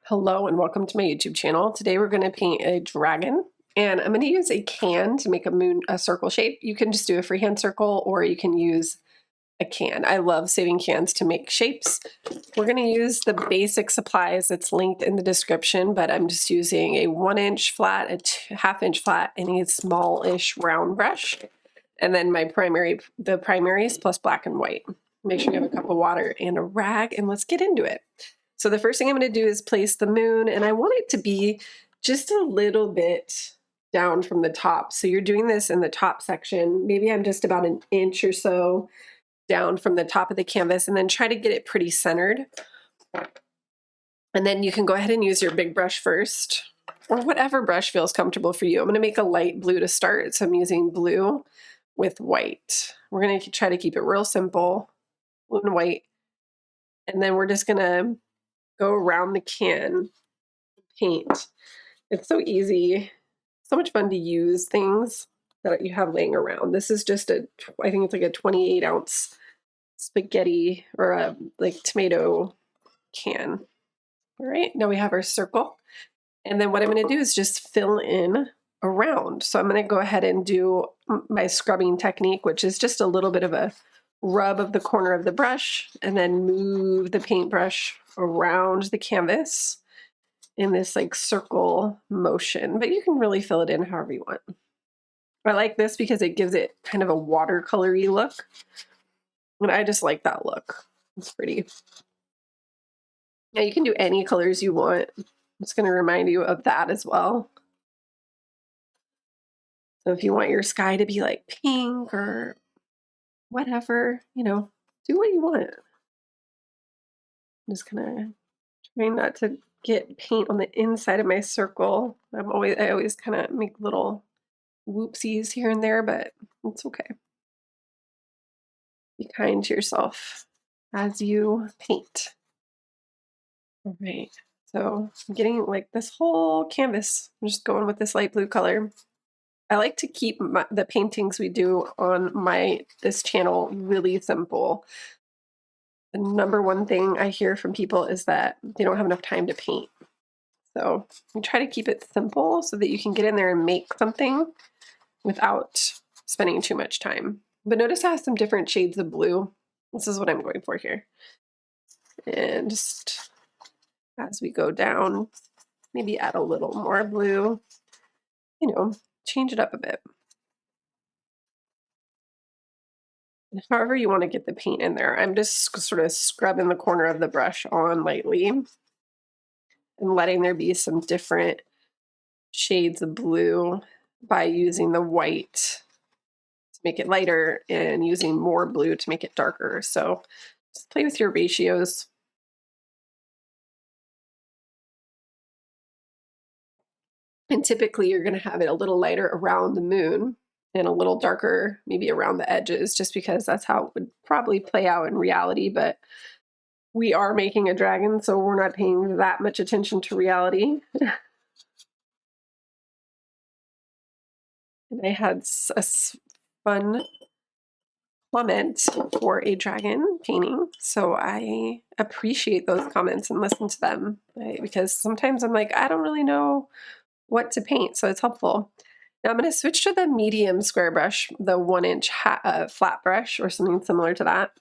Hello and welcome to my YouTube channel. Today we're going to paint a dragon, and I'm going to use a can to make a circle shape. You can just do a freehand circle or you can use a can. I love saving cans to make shapes. We're going to use the basic supplies that's linked in the description, but I'm just using a 1-inch flat, a half-inch flat, and a smallish round brush. And then the primaries plus black and white. Make sure you have a cup of water and a rag, and let's get into it. So the first thing I'm going to do is place the moon, and I want it to be just a little bit down from the top. So you're doing this in the top section. Maybe I'm just about an inch or so down from the top of the canvas, and then try to get it pretty centered. And then you can go ahead and use your big brush first, or whatever brush feels comfortable for you. I'm going to make a light blue to start, so I'm using blue with white. We're going to try to keep it real simple, blue and white. And then we're just going to go around the can, paint. It's so easy, so much fun to use things that you have laying around. This is just I think it's like a 28-ounce spaghetti or a tomato can. All right, now we have our circle. And then what I'm going to do is just fill in around. So I'm going to go ahead and do my scrubbing technique, which is just a little bit of a rub of the corner of the brush and then move the paintbrush around the canvas in this circle motion, but you can really fill it in however you want. I like this because it gives it kind of a watercolory look, and I just like that look. It's pretty. Now you can do any colors you want. It's going to remind you of that as well. So if you want your sky to be like pink or whatever, do what you want. I'm just gonna trying not to get paint on the inside of my circle. I always kind of make little whoopsies here and there, but it's okay. Be kind to yourself as you paint. All right, so I'm getting this whole canvas. I'm just going with this light blue color. I like to keep the paintings we do on this channel really simple. The number one thing I hear from people is that they don't have enough time to paint. So we try to keep it simple so that you can get in there and make something without spending too much time. But notice I have some different shades of blue. This is what I'm going for here. And just as we go down, maybe add a little more blue, change it up a bit. However you want to get the paint in there. I'm just sort of scrubbing the corner of the brush on lightly and letting there be some different shades of blue by using the white to make it lighter and using more blue to make it darker. So just play with your ratios. And typically you're going to have it a little lighter around the moon and a little darker maybe around the edges, just because that's how it would probably play out in reality. But we are making a dragon, so we're not paying that much attention to reality. And I had a fun comment for a dragon painting, so I appreciate those comments and listen to them, right? Because sometimes I'm like, I don't really know what to paint, so it's helpful. Now I'm going to switch to the medium square brush, the 1-inch flat brush or something similar to that,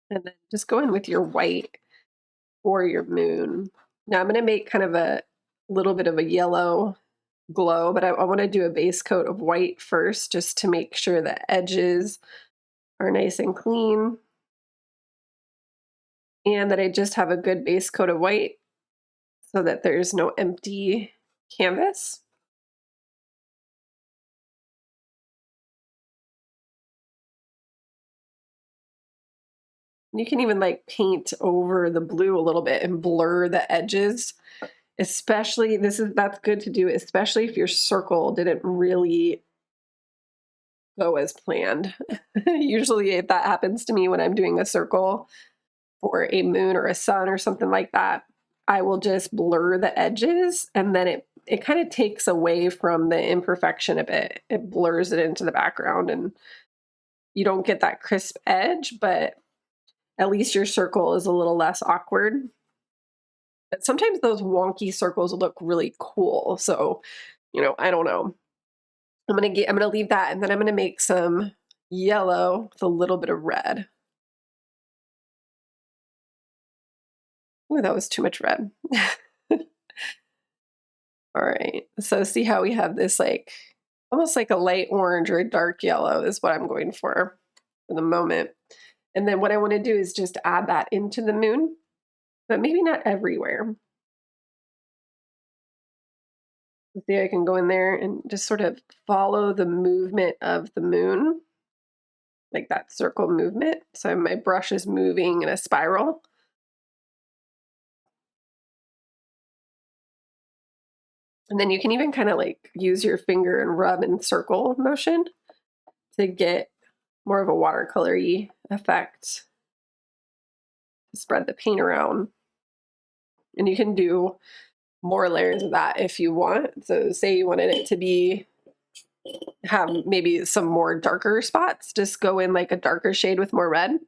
and then just go in with your white or your moon. Now I'm going to make kind of a little bit of a yellow glow, but I want to do a base coat of white first, just to make sure the edges are nice and clean, and that I just have a good base coat of white so that there's no empty canvas. You can even paint over the blue a little bit and blur the edges. Especially, that's good to do, especially if your circle didn't really go as planned. Usually if that happens to me when I'm doing a circle for a moon or a sun or something like that, I will just blur the edges, and then it kind of takes away from the imperfection a bit. It blurs it into the background and you don't get that crisp edge, but at least your circle is a little less awkward. But sometimes those wonky circles look really cool. So, I don't know. I'm gonna leave that, and then I'm gonna make some yellow with a little bit of red. Ooh, that was too much red. All right. So see how we have this like almost like a light orange or a dark yellow is what I'm going for the moment. And then what I want to do is just add that into the moon, but maybe not everywhere. See, I can go in there and just sort of follow the movement of the moon, like that circle movement. So my brush is moving in a spiral. And then you can even kind of like use your finger and rub in circle motion to get more of a watercolory effect. Spread the paint around. And you can do more layers of that if you want. So say you wanted it to have maybe some more darker spots, just go in like a darker shade with more red.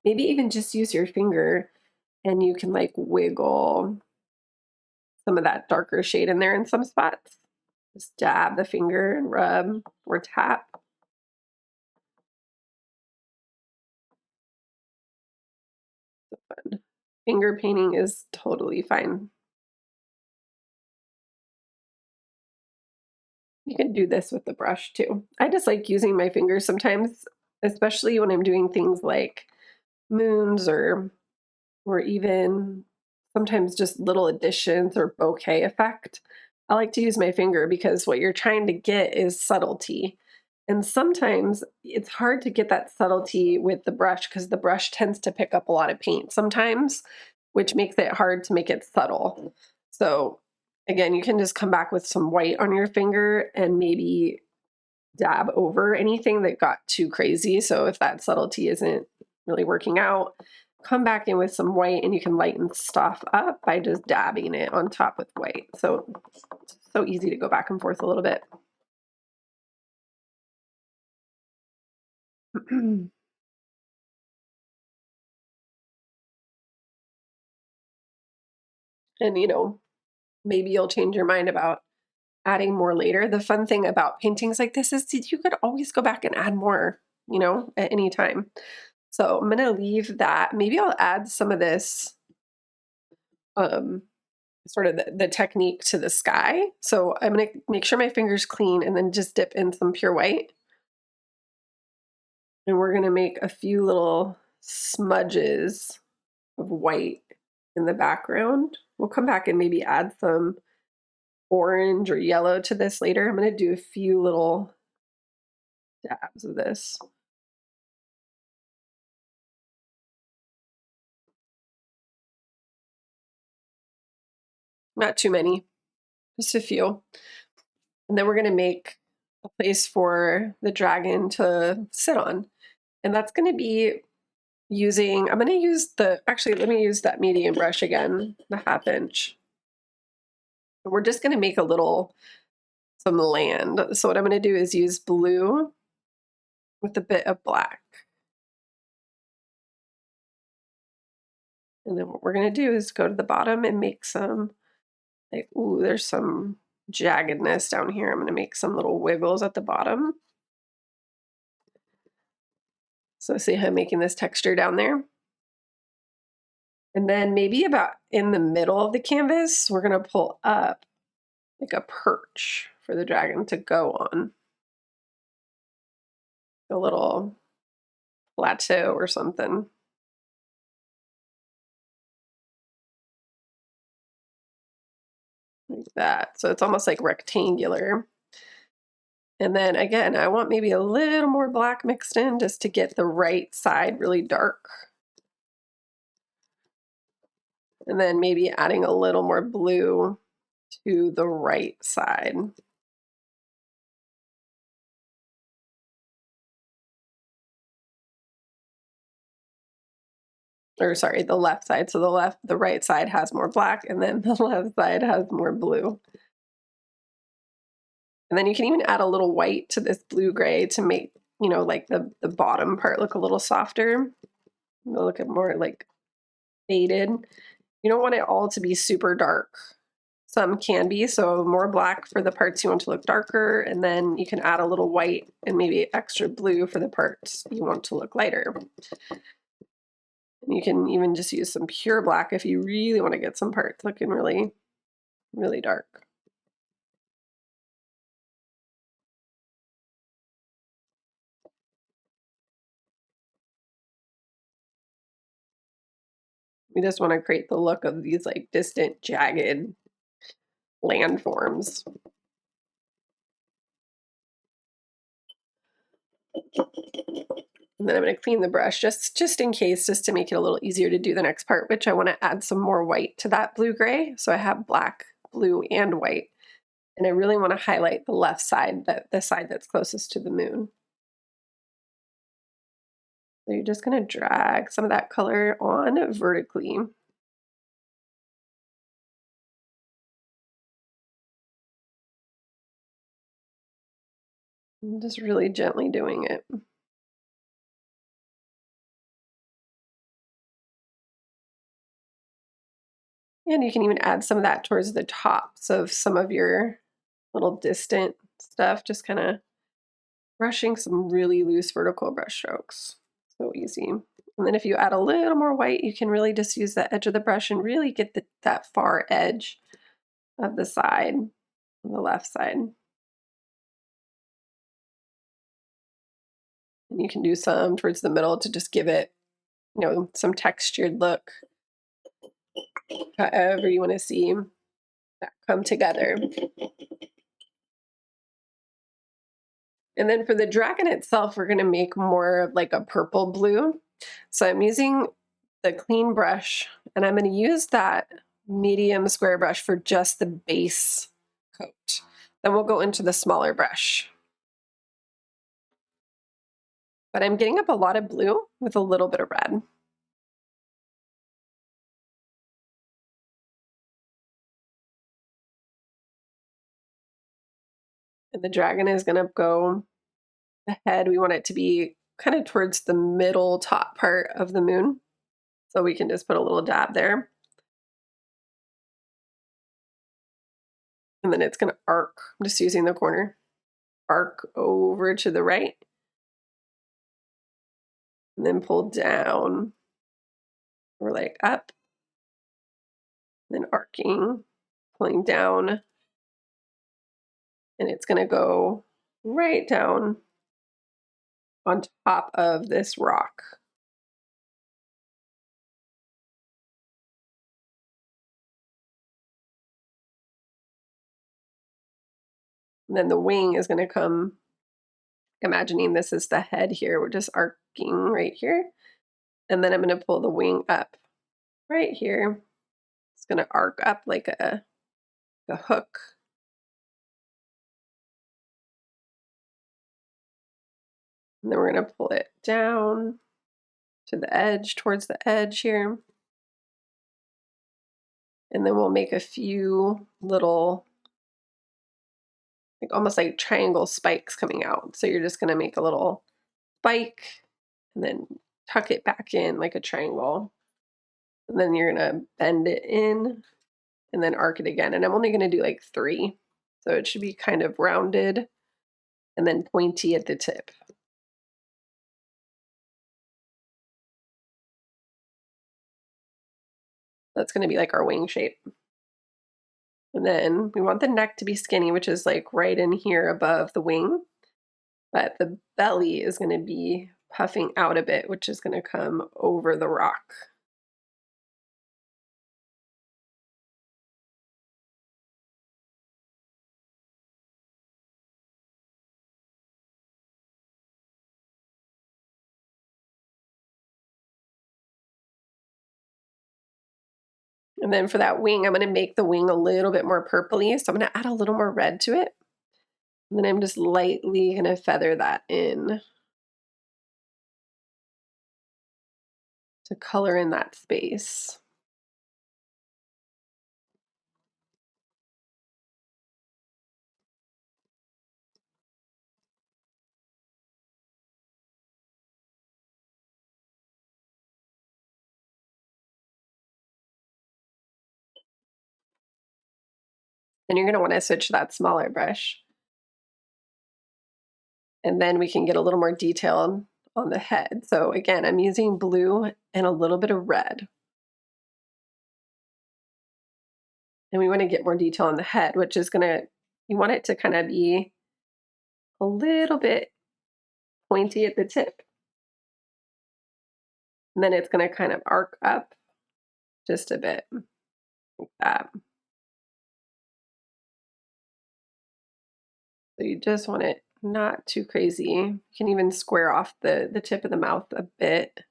Maybe even just use your finger and you can like wiggle some of that darker shade in there in some spots. Just dab the finger and rub or tap. Fun. Finger painting is totally fine. You can do this with the brush too. I just like using my fingers sometimes, especially when I'm doing things like moons or even sometimes just little additions or bokeh effect. I like to use my finger because what you're trying to get is subtlety. And sometimes it's hard to get that subtlety with the brush because the brush tends to pick up a lot of paint sometimes, which makes it hard to make it subtle. So again, you can just come back with some white on your finger and maybe dab over anything that got too crazy. So if that subtlety isn't really working out, come back in with some white and you can lighten stuff up by just dabbing it on top with white. So it's so easy to go back and forth a little bit. And maybe you'll change your mind about adding more later. The fun thing about paintings like this is you could always go back and add more, at any time. So I'm gonna leave that. Maybe I'll add some of this um sort of the technique to the sky. So I'm gonna make sure my finger's clean and then just dip in some pure white. And we're gonna make a few little smudges of white in the background. We'll come back and maybe add some orange or yellow to this later. I'm gonna do a few little dabs of this. Not too many, just a few. And then we're gonna make a place for the dragon to sit on. And that's gonna be I'm gonna use actually, let me use that medium brush again, the 1/2 inch. And we're just gonna make some land. So what I'm gonna do is use blue with a bit of black. And then what we're gonna do is go to the bottom and make some, like, ooh, there's some jaggedness down here. I'm gonna make some little wiggles at the bottom. So see how I'm making this texture down there? And then maybe about in the middle of the canvas, we're gonna pull up like a perch for the dragon to go on. A little plateau or something. Like that. So it's almost like rectangular. And then again, I want maybe a little more black mixed in just to get the right side really dark. And then maybe adding a little more blue to the right side. Or sorry, the left side. So the right side has more black and then the left side has more blue. And then you can even add a little white to this blue gray to make, like the bottom part look a little softer. It'll look more like faded. You don't want it all to be super dark. Some can be, so more black for the parts you want to look darker, and then you can add a little white and maybe extra blue for the parts you want to look lighter. And you can even just use some pure black if you really want to get some parts looking really, really dark. We just want to create the look of these like distant, jagged landforms. And then I'm going to clean the brush just in case, just to make it a little easier to do the next part, which I want to add some more white to that blue-gray. So I have black, blue, and white. And I really want to highlight the left side, the side that's closest to the moon. So you're just going to drag some of that color on vertically. I'm just really gently doing it. And you can even add some of that towards the tops of some of your little distant stuff, just kind of brushing some really loose vertical brush strokes. So easy. And then if you add a little more white, you can really just use the edge of the brush and really get that far edge of the side, on the left side. And you can do some towards the middle to just give it, some textured look, however you want to see that come together. And then for the dragon itself, we're going to make more of like a purple blue. So I'm using the clean brush, and I'm going to use that medium square brush for just the base coat. Then we'll go into the smaller brush. But I'm getting up a lot of blue with a little bit of red. And the dragon is going to go ahead. We want it to be kind of towards the middle top part of the moon. So we can just put a little dab there. And then it's going to arc. I'm just using the corner. Arc over to the right. And then pull down, or like up. Then arcing, pulling down. And it's going to go right down on top of this rock. And then the wing is going to come, imagining this is the head here. We're just arcing right here. And then I'm going to pull the wing up right here. It's going to arc up like a hook. And then we're going to pull it down to the edge, towards the edge here. And then we'll make a few little, like almost like triangle spikes coming out. So you're just going to make a little spike and then tuck it back in like a triangle. And then you're going to bend it in and then arc it again. And I'm only going to do like 3. So it should be kind of rounded and then pointy at the tip. That's going to be like our wing shape. And then we want the neck to be skinny, which is like right in here above the wing. But the belly is going to be puffing out a bit, which is going to come over the rock. And then for that wing, I'm going to make the wing a little bit more purpley. So I'm going to add a little more red to it. And then I'm just lightly going to feather that in to color in that space. And you're going to want to switch to that smaller brush. And then we can get a little more detail on the head. So again, I'm using blue and a little bit of red. And we want to get more detail on the head, which is going to, you want it to kind of be a little bit pointy at the tip. And then it's going to kind of arc up just a bit like that. So you just want it not too crazy. You can even square off the tip of the mouth a bit.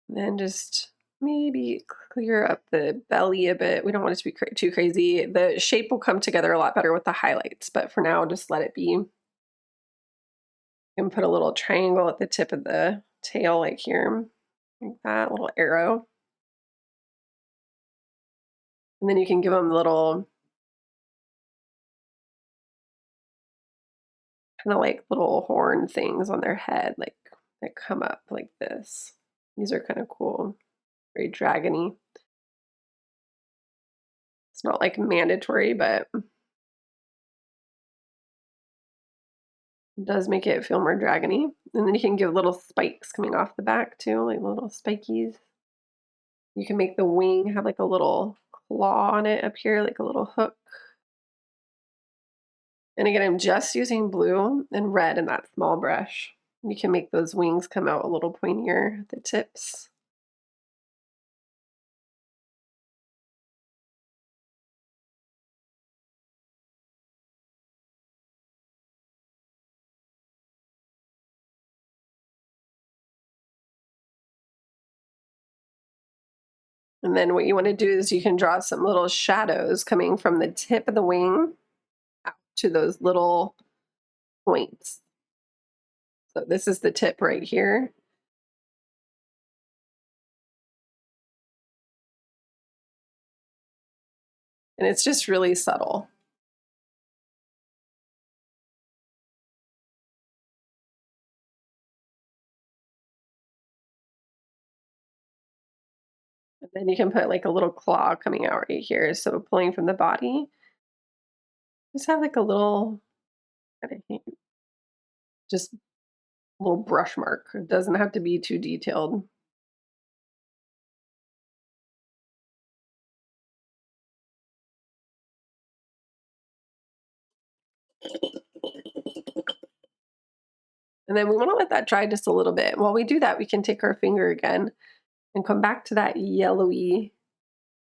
And then just maybe clear up the belly a bit. We don't want it to be too crazy. The shape will come together a lot better with the highlights, but for now, just let it be. You can put a little triangle at the tip of the tail, like here, like that, little arrow. And then you can give them little, kind of like little horn things on their head, like that come up like this. These are kind of cool, very dragony. It's not like mandatory, but it does make it feel more dragony. And then you can give little spikes coming off the back too, like little spikies. You can make the wing have like a little claw on it up here, like a little hook. And again, I'm just using blue and red in that small brush. You can make those wings come out a little pointier at the tips. And then what you want to do is you can draw some little shadows coming from the tip of the wing out to those little points. So this is the tip right here. And it's just really subtle. And then you can put like a little claw coming out right here. So pulling from the body, just have like a little, just a little brush mark. It doesn't have to be too detailed. And then we want to let that dry just a little bit. While we do that, we can take our finger again and come back to that yellowy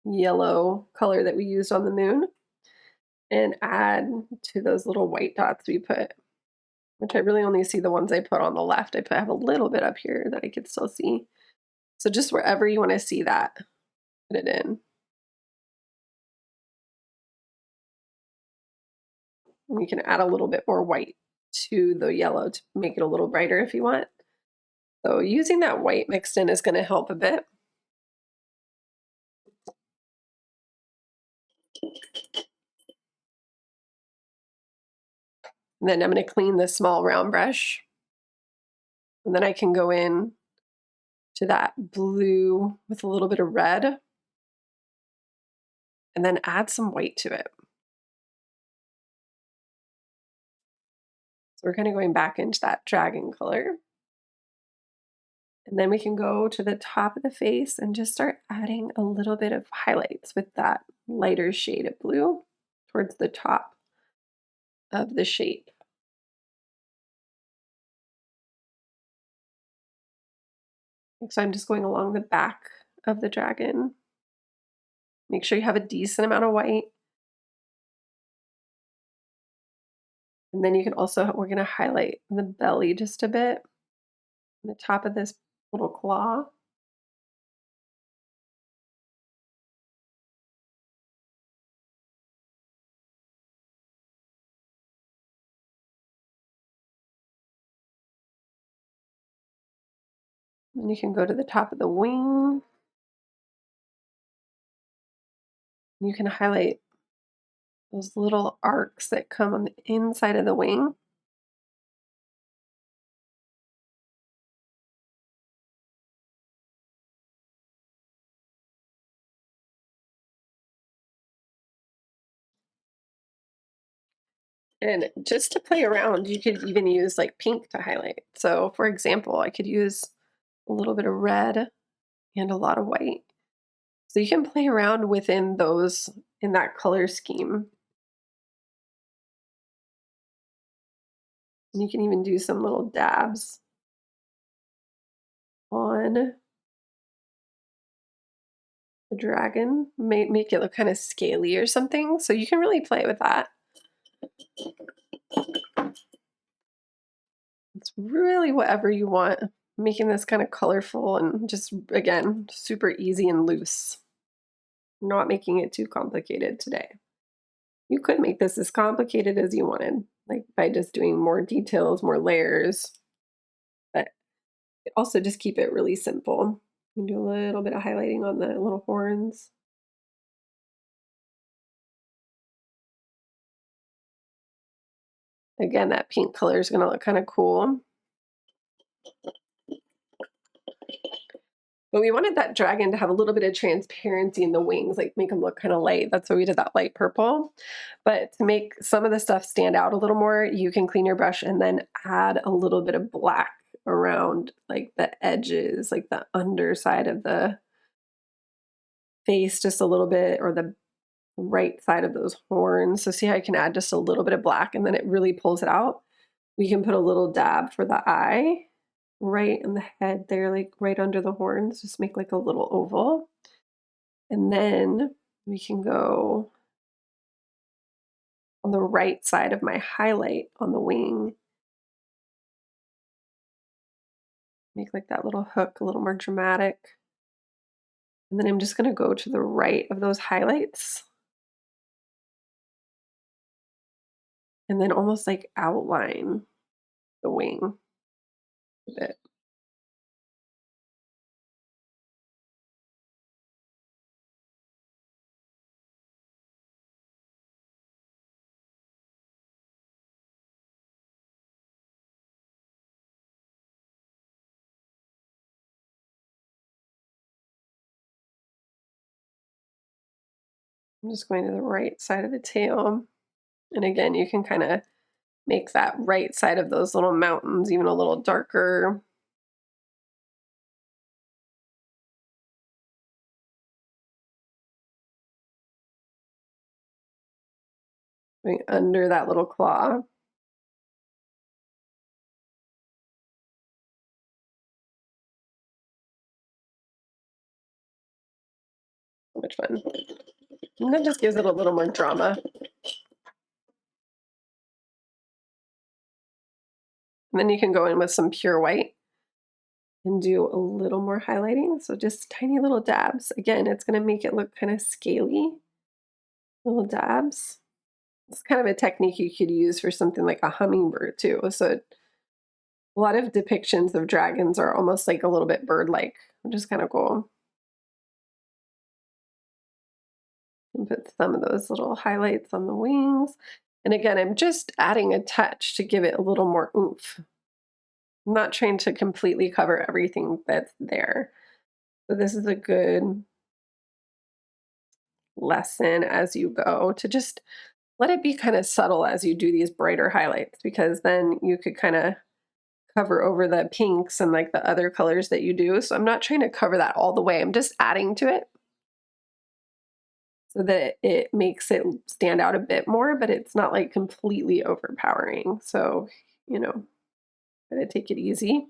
yellow color that we used on the moon and add to those little white dots we put, which I really only see the ones I put on the left. I have a little bit up here that I could still see. So just wherever you want to see that, put it in. And you can add a little bit more white to the yellow to make it a little brighter if you want. So using that white mixed in is going to help a bit. And then I'm going to clean this small round brush. And then I can go in to that blue with a little bit of red and then add some white to it. So we're kind of going back into that dragon color. And then we can go to the top of the face and just start adding a little bit of highlights with that lighter shade of blue towards the top of the shape. So I'm just going along the back of the dragon. Make sure you have a decent amount of white. And then you can also, we're going to highlight the belly just a bit, on the top of this little claw. And you can go to the top of the wing. You can highlight those little arcs that come on the inside of the wing. And just to play around, you could even use like pink to highlight. So for example, I could use a little bit of red and a lot of white. So you can play around within those in that color scheme. And you can even do some little dabs on the dragon, make it look kind of scaly or something. So you can really play with that. It's really whatever you want, making this kind of colorful and just, again, super easy and loose. Not making it too complicated today. You could make this as complicated as you wanted, like by just doing more details, more layers, but also just keep it really simple. You can do a little bit of highlighting on the little horns. Again, that pink color is going to look kind of cool. But we wanted that dragon to have a little bit of transparency in the wings, like make them look kind of light. That's why we did that light purple. But to make some of the stuff stand out a little more, you can clean your brush and then add a little bit of black around like the edges, like the underside of the face just a little bit, or the right side of those horns. So see how I can add just a little bit of black and then it really pulls it out. We can put a little dab for the eye right in the head there, like right under the horns, just make like a little oval. And then we can go on the right side of my highlight on the wing. Make like that little hook a little more dramatic. And then I'm just going to go to the right of those highlights and then almost like outline the wing a bit. I'm just going to the right side of the tail. And again, you can kind of make that right side of those little mountains even a little darker. Going under that little claw. Which one? And that just gives it a little more drama. And then you can go in with some pure white and do a little more highlighting. So just tiny little dabs. Again, it's going to make it look kind of scaly. Little dabs. It's kind of a technique you could use for something like a hummingbird too. So a lot of depictions of dragons are almost like a little bit bird-like, which is kind of cool. And put some of those little highlights on the wings. And again, I'm just adding a touch to give it a little more oomph. I'm not trying to completely cover everything that's there. So this is a good lesson as you go to just let it be kind of subtle as you do these brighter highlights, because then you could kind of cover over the pinks and like the other colors that you do. So I'm not trying to cover that all the way. I'm just adding to it so that it makes it stand out a bit more, but it's not like completely overpowering. So, gotta take it easy.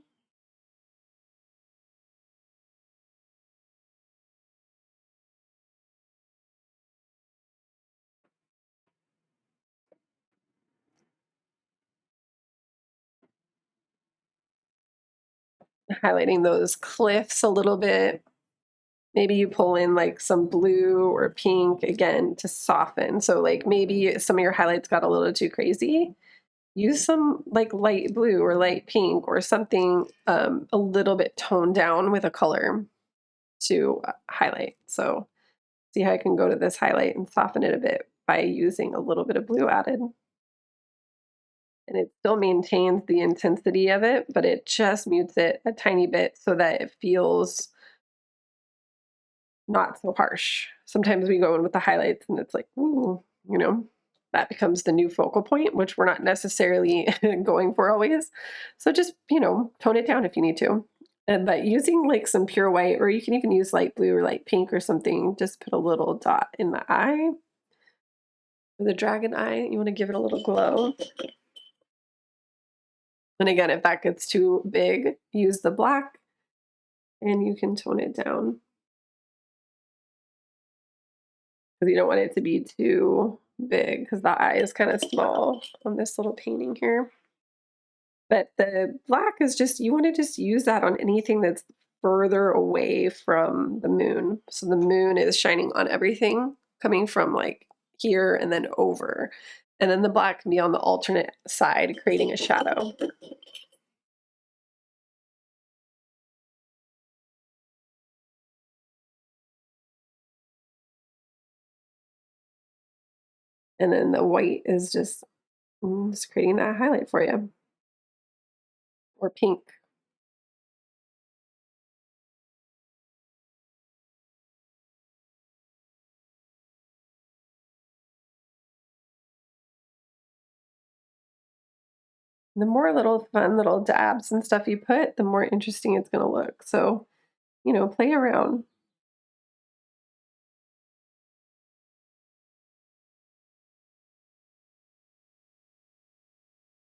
Highlighting those cliffs a little bit. Maybe you pull in like some blue or pink again to soften. So like maybe some of your highlights got a little too crazy. Use some like light blue or light pink or something a little bit toned down with a color to highlight. So see how I can go to this highlight and soften it a bit by using a little bit of blue added. And it still maintains the intensity of it, but it just mutes it a tiny bit so that it feels not so harsh. Sometimes we go in with the highlights and it's like, ooh, that becomes the new focal point, which we're not necessarily going for always. So just, tone it down if you need to. But using like some pure white, or you can even use light blue or light pink or something, just put a little dot in the eye. For the dragon eye, you want to give it a little glow. And again, if that gets too big, use the black and you can tone it down. Because you don't want it to be too big, because the eye is kind of small on this little painting here. But the black is just, you want to just use that on anything that's further away from the moon. So the moon is shining on everything coming from like here and then over. And then the black can be on the alternate side, creating a shadow. And then the white is just creating that highlight for you. Or pink. The more little fun little dabs and stuff you put, the more interesting it's going to look. So, play around.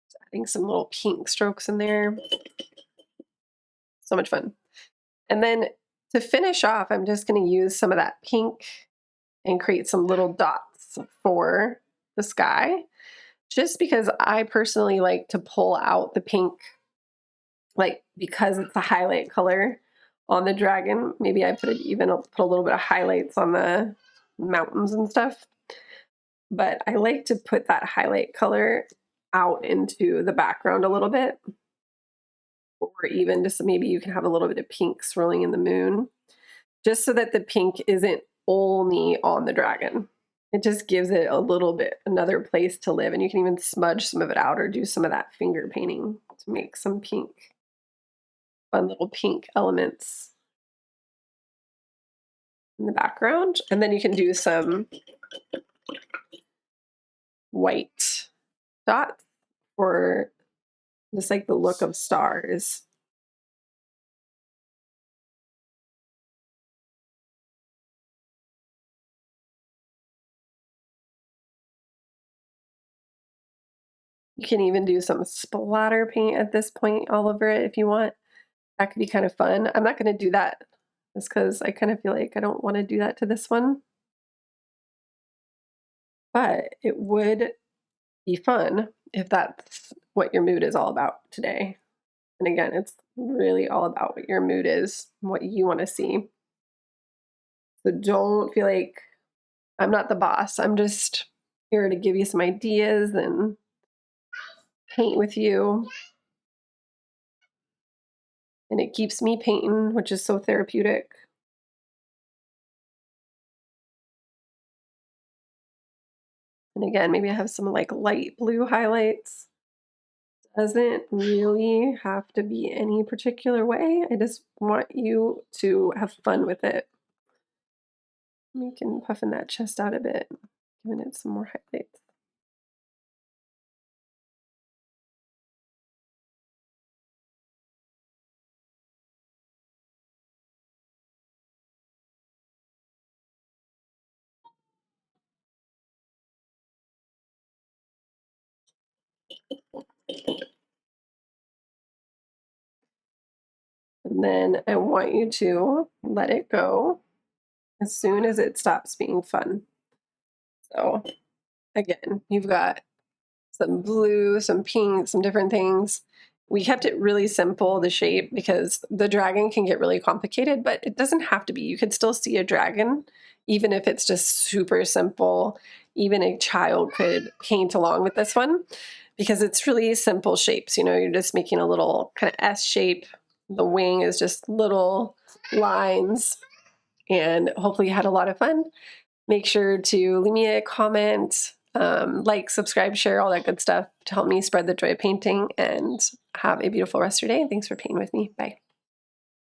Just adding some little pink strokes in there. So much fun. And then to finish off, I'm just going to use some of that pink and create some little dots for the sky. Just because I personally like to pull out the pink, like because it's a highlight color on the dragon. Maybe I put a little bit of highlights on the mountains and stuff. But I like to put that highlight color out into the background a little bit. Or even just maybe you can have a little bit of pink swirling in the moon, just so that the pink isn't only on the dragon. It just gives it a little bit, another place to live. And you can even smudge some of it out or do some of that finger painting to make some pink, fun little pink elements in the background. And then you can do some white dots for just like the look of stars. You can even do some splatter paint at this point all over it if you want. That could be kind of fun. I'm not going to do that just because I kind of feel like I don't want to do that to this one. But it would be fun if that's what your mood is all about today. And again, it's really all about what your mood is, what you want to see. So don't feel like I'm not the boss. I'm just here to give you some ideas and paint with you. And it keeps me painting, which is so therapeutic. And again, maybe I have some like light blue highlights. Doesn't really have to be any particular way. I just want you to have fun with it. We can puffing that chest out a bit, giving it some more highlights. And then I want you to let it go as soon as it stops being fun. So again, you've got some blue, some pink, some different things. We kept it really simple, the shape, because the dragon can get really complicated, but it doesn't have to be. You could still see a dragon, even if it's just super simple. Even a child could paint along with this one because it's really simple shapes. You're just making a little kind of S shape. The wing is just little lines, and hopefully you had a lot of fun. Make sure to leave me a comment, like, subscribe, share, all that good stuff to help me spread the joy of painting, and have a beautiful rest of your day. Thanks for painting with me. Bye.